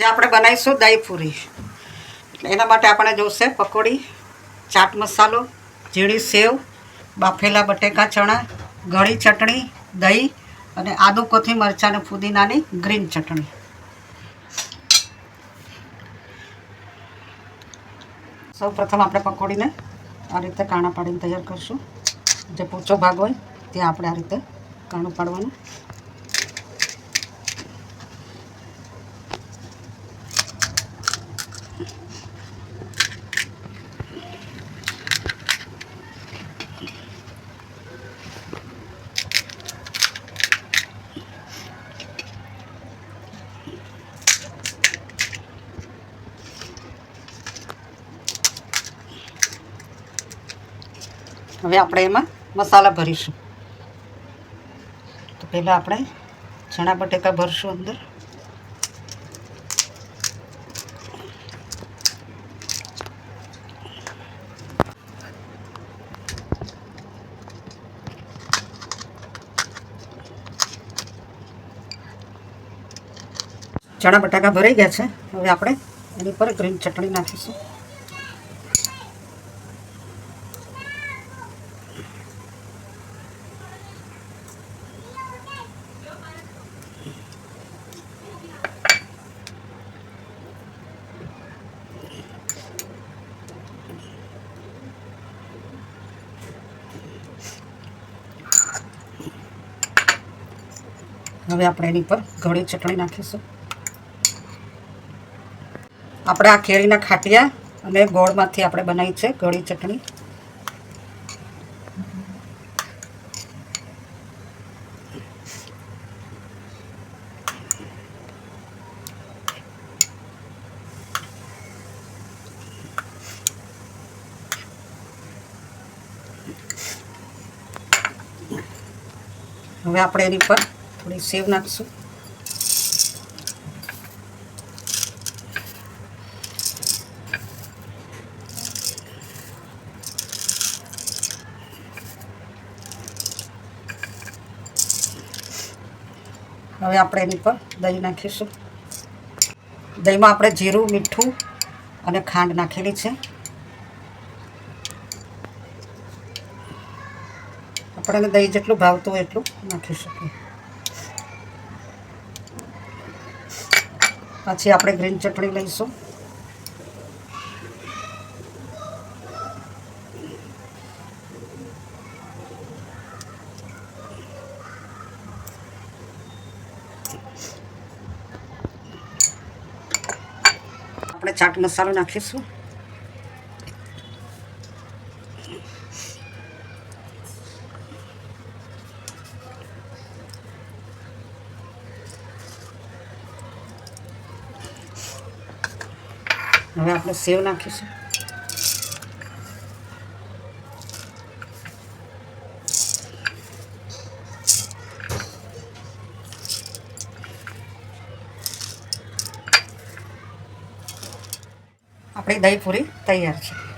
આજે આપણે બનાવીશું દહીં પૂરી. એટલે એના માટે આપણે જોઈશે પકોડી, ચાટ મસાલો, ઝીણી સેવ, બાફેલા બટેકા ચણા, ગળી ચટણી, દહીં અને આદુ કોથી મરચાં અને ફુદીનાની ગ્રીન ચટણી. સૌ પ્રથમ આપણે પકોડીને આ રીતે કાણા પાડીને તૈયાર કરીશું. જે પોચો ભાગ હોય ત્યાં આપણે આ રીતે કાણું પાડવાનું. હવે આપણે એમાં મસાલા ભરીશું. તો પહેલાં આપણે ચણા બટેકા ભરશું અંદર. ચણા બટાકા ભરાઈ ગયા છે. હવે આપણે એની પર ગ્રીન ચટણી નાખીશું. હવે આપણે એની પર ગળી ચટણી નાખીશું. આપણે આ કેરીના ખાટિયા અને ગોળમાંથી આપણે બનાવી છે ગળી ચટણી. હવે આપણે એની પર થોડી સેવ નાખીશું. હવે આપણે એની પર દહીં નાખીશું. દહીંમાં આપણે જીરું, મીઠું અને ખાંડ નાખેલી છે. આપણને દહીં જેટલું ભાવતું હોય એટલું નાખી શકીએ. પછી આપણે ગ્રીન ચટણી લઈશું. આપણે ચાટ મસાલો નાખીશું. હવે આપણે સેવ નાખીશું. આપણી દહીં પૂરી તૈયાર છે.